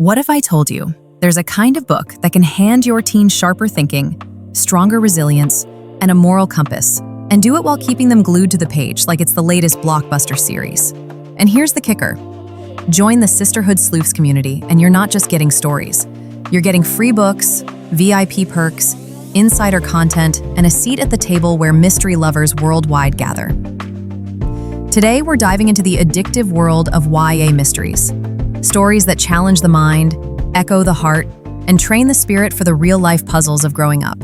What if I told you there's a kind of book that can hand your teen sharper thinking, stronger resilience, and a moral compass, and do it while keeping them glued to the page like it's the latest blockbuster series? And here's the kicker. Join the Sisterhood Sleuths community, and you're not just getting stories. You're getting free books, VIP perks, insider content, and a seat at the table where mystery lovers worldwide gather. Today, we're diving into the addictive world of YA mysteries. Stories that challenge the mind, echo the heart, and train the spirit for the real-life puzzles of growing up.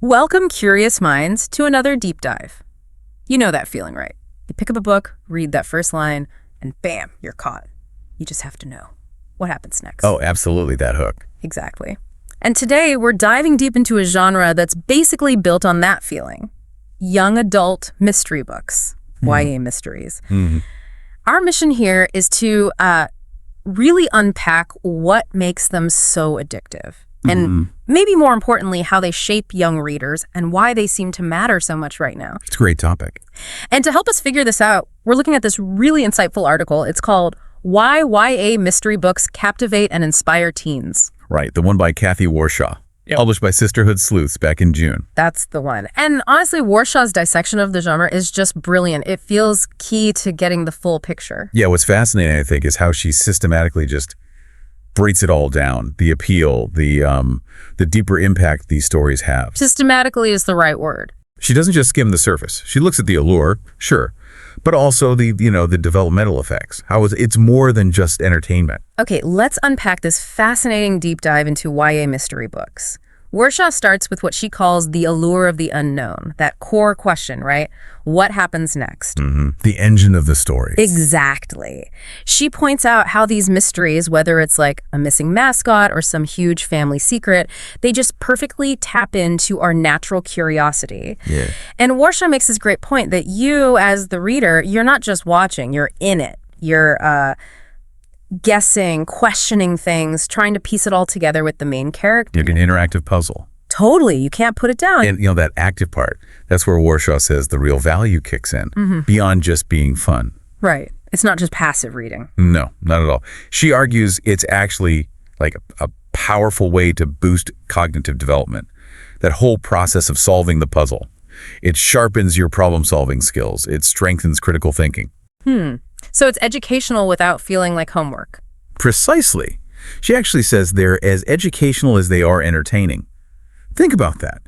Welcome, curious minds, to another deep dive. You know that feeling, right? You pick up a book, read that first line, and bam, you're caught. You just have to know. What happens next? Oh, absolutely, that hook. Exactly. And today, we're diving deep into a genre that's basically built on that feeling. Young adult mystery books, YA mysteries. Our mission here is to really unpack what makes them so addictive. And maybe more importantly, how they shape young readers and why they seem to matter so much right now. It's a great topic. And to help us figure this out, we're looking at this really insightful article. It's called Why YA Mystery Books Captivate and Inspire Teens. Right, the one by Kathy Warshaw, published by Sisterhood Sleuths back in June. That's the one. And honestly, Warshaw's dissection of the genre is just brilliant. It feels key to getting the full picture. Yeah, what's fascinating, I think, is how she systematically just breaks it all down. The appeal, the deeper impact these stories have. Systematically is the right word. She doesn't just skim the surface. She looks at the allure, sure, but also the developmental effects. It's more than just entertainment. Okay, let's unpack this fascinating deep dive into YA mystery books. Warshaw starts with what she calls the allure of the unknown, that core question, right? What happens next? The engine of the story. Exactly. She points out how these mysteries, whether it's like a missing mascot or some huge family secret, they just perfectly tap into our natural curiosity. Yeah. And Warshaw makes this great point that you, as the reader, you're not just watching, you're in it. You're guessing, questioning things, trying to piece it all together with the main character. Like an interactive puzzle. Totally. You can't put it down. And, that active part, that's where Warshaw says the real value kicks in, beyond just being fun. Right. It's not just passive reading. No, not at all. She argues it's actually like a powerful way to boost cognitive development. That whole process of solving the puzzle. It sharpens your problem-solving skills. It strengthens critical thinking. So it's educational without feeling like homework. Precisely. She actually says they're as educational as they are entertaining. Think about that.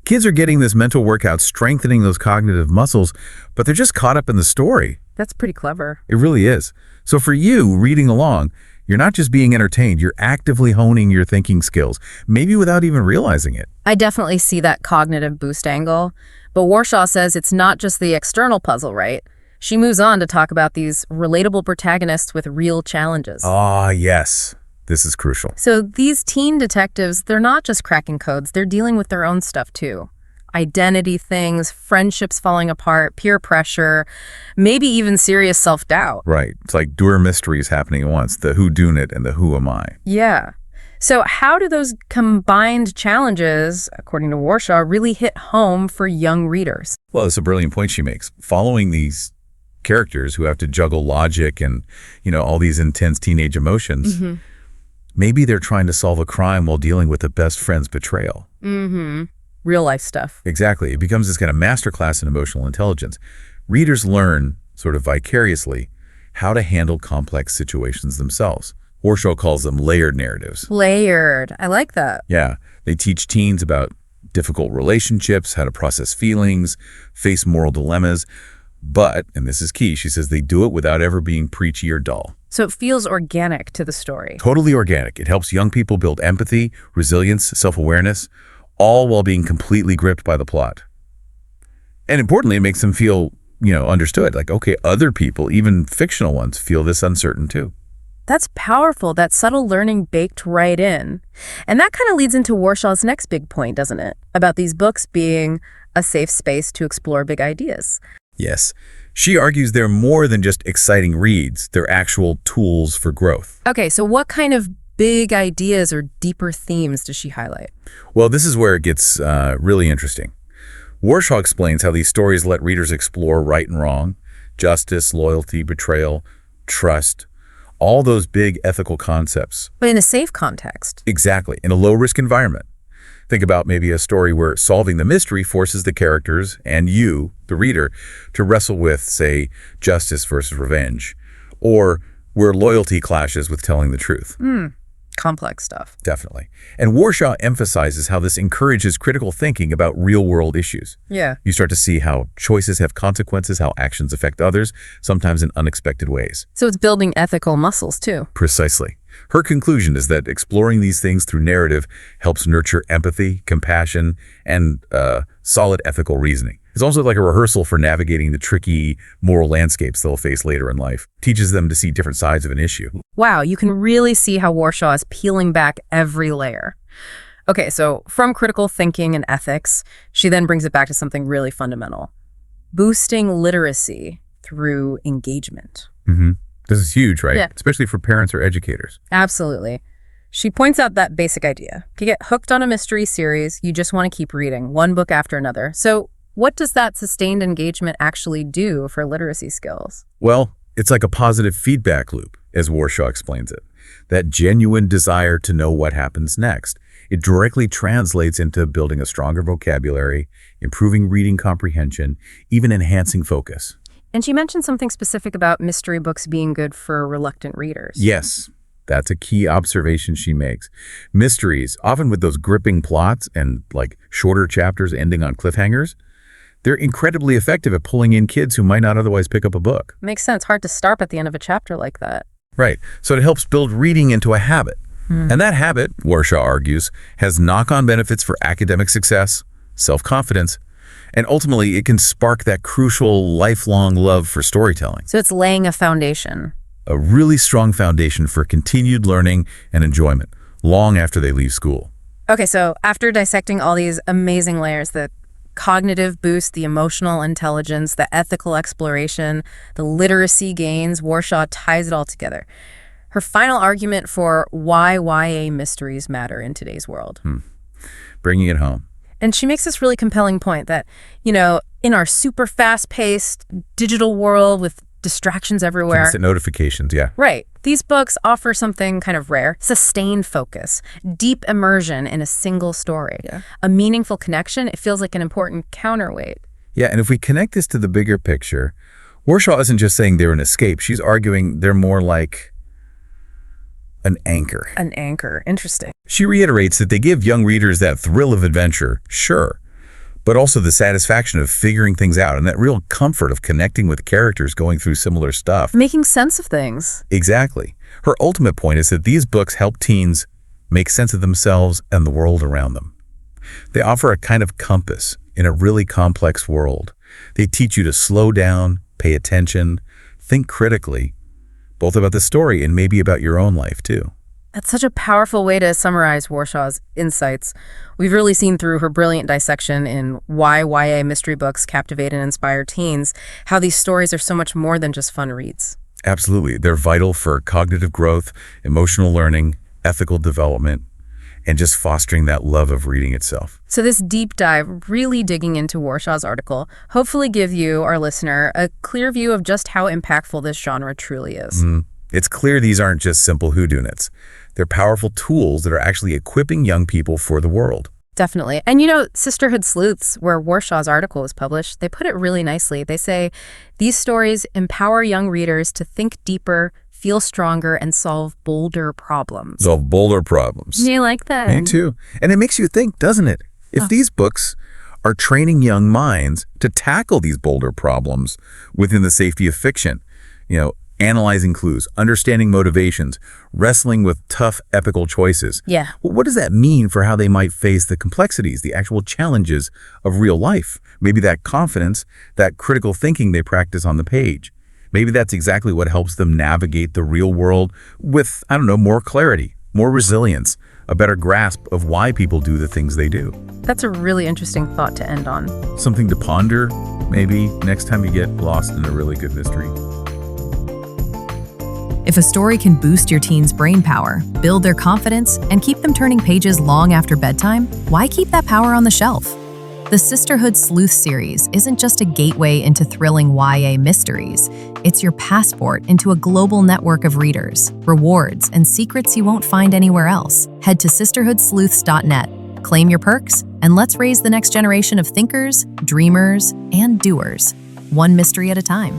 Kids are getting this mental workout, strengthening those cognitive muscles, but they're just caught up in the story. That's pretty clever. It really is. So for you, reading along, you're not just being entertained, you're actively honing your thinking skills, maybe without even realizing it. I definitely see that cognitive boost angle. But Warshaw says it's not just the external puzzle, right? She moves on to talk about these relatable protagonists with real challenges. Ah, yes. This is crucial. So these teen detectives, they're not just cracking codes, they're dealing with their own stuff too. Identity things, friendships falling apart, peer pressure, maybe even serious self-doubt. Right. It's like doer mysteries happening at once, the whodunit and the who am I. Yeah. So how do those combined challenges, according to Warshaw, really hit home for young readers? Well, it's a brilliant point she makes. Following these characters who have to juggle logic and, all these intense teenage emotions, maybe they're trying to solve a crime while dealing with a best friend's betrayal. Real life stuff. Exactly. It becomes this kind of masterclass in emotional intelligence. Readers learn, sort of vicariously, how to handle complex situations themselves. Warshaw calls them layered narratives. Layered. I like that. Yeah. They teach teens about difficult relationships, how to process feelings, face moral dilemmas. But, and this is key, she says they do it without ever being preachy or dull. So it feels organic to the story. Totally organic. It helps young people build empathy, resilience, self-awareness, all while being completely gripped by the plot. And importantly, it makes them feel, understood. Like, okay, other people, even fictional ones, feel this uncertain too. That's powerful, that subtle learning baked right in. And that kind of leads into Warshaw's next big point, doesn't it? About these books being a safe space to explore big ideas. Yes. She argues they're more than just exciting reads. They're actual tools for growth. Okay, so what kind of big ideas or deeper themes does she highlight? Well, this is where it gets really interesting. Warshaw explains how these stories let readers explore right and wrong, justice, loyalty, betrayal, trust, All those big ethical concepts. But in a safe context. Exactly. In a low-risk environment. Think about maybe a story where solving the mystery forces the characters and you, the reader, to wrestle with, say, justice versus revenge, or where loyalty clashes with telling the truth. Complex stuff. Definitely. And Warshaw emphasizes how this encourages critical thinking about real-world issues. Yeah. You start to see how choices have consequences, how actions affect others, sometimes in unexpected ways. So it's building ethical muscles, too. Precisely. Her conclusion is that exploring these things through narrative helps nurture empathy, compassion, and solid ethical reasoning. It's also like a rehearsal for navigating the tricky moral landscapes they'll face later in life. Teaches them to see different sides of an issue. Wow, you can really see how Warshaw is peeling back every layer. Okay, so from critical thinking and ethics, she then brings it back to something really fundamental. Boosting literacy through engagement. This is huge, right? Yeah. Especially for parents or educators. Absolutely. She points out that basic idea. You get hooked on a mystery series, you just want to keep reading, one book after another. So what does that sustained engagement actually do for literacy skills? Well, it's like a positive feedback loop, as Warshaw explains it. That genuine desire to know what happens next. It directly translates into building a stronger vocabulary, improving reading comprehension, even enhancing focus. And she mentioned something specific about mystery books being good for reluctant readers. Yes, that's a key observation she makes. Mysteries, often with those gripping plots and like shorter chapters ending on cliffhangers, they're incredibly effective at pulling in kids who might not otherwise pick up a book. Makes sense. Hard to start at the end of a chapter like that. Right. So it helps build reading into a habit. And that habit, Warshaw argues, has knock-on benefits for academic success, self-confidence, and ultimately it can spark that crucial lifelong love for storytelling. So it's laying a foundation. A really strong foundation for continued learning and enjoyment long after they leave school. Okay, so after dissecting all these amazing layers, the cognitive boost, the emotional intelligence, the ethical exploration, the literacy gains, Warshaw ties it all together. Her final argument for why YA mysteries matter in today's world. Bringing it home. And she makes this really compelling point that, in our super fast-paced digital world with distractions everywhere. Constant notifications, yeah. Right. These books offer something kind of rare, sustained focus, deep immersion in a single story, a meaningful connection. It feels like an important counterweight. Yeah, and if we connect this to the bigger picture, Warshaw isn't just saying they're an escape. She's arguing they're more like an anchor. An anchor. Interesting. She reiterates that they give young readers that thrill of adventure, sure, but also the satisfaction of figuring things out and that real comfort of connecting with characters going through similar stuff. Making sense of things. Exactly. Her ultimate point is that these books help teens make sense of themselves and the world around them. They offer a kind of compass in a really complex world. They teach you to slow down, pay attention, think critically, both about the story and maybe about your own life too. That's such a powerful way to summarize Warshaw's insights. We've really seen through her brilliant dissection in why YA mystery books captivate and inspire teens, how these stories are so much more than just fun reads. Absolutely. They're vital for cognitive growth, emotional learning, ethical development, and just fostering that love of reading itself. So this deep dive, really digging into Warshaw's article, hopefully give you, our listener, a clear view of just how impactful this genre truly is. It's clear these aren't just simple whodunits. They're powerful tools that are actually equipping young people for the world. Definitely. And Sisterhood Sleuths, where Warshaw's article was published, they put it really nicely. They say, these stories empower young readers to think deeper, feel stronger, and solve bolder problems. Solve bolder problems. You like that? Me too. And it makes you think, doesn't it? If these books are training young minds to tackle these bolder problems within the safety of fiction, analyzing clues, understanding motivations, wrestling with tough ethical choices. Yeah. Well, what does that mean for how they might face the complexities, the actual challenges of real life? Maybe that confidence, that critical thinking they practice on the page. Maybe that's exactly what helps them navigate the real world with, more clarity, more resilience, a better grasp of why people do the things they do. That's a really interesting thought to end on. Something to ponder, maybe, next time you get lost in a really good mystery. If a story can boost your teen's brain power, build their confidence, and keep them turning pages long after bedtime, why keep that power on the shelf? The Sisterhood Sleuths series isn't just a gateway into thrilling YA mysteries. It's your passport into a global network of readers, rewards, and secrets you won't find anywhere else. Head to sisterhoodsleuths.net, claim your perks, and let's raise the next generation of thinkers, dreamers, and doers, one mystery at a time.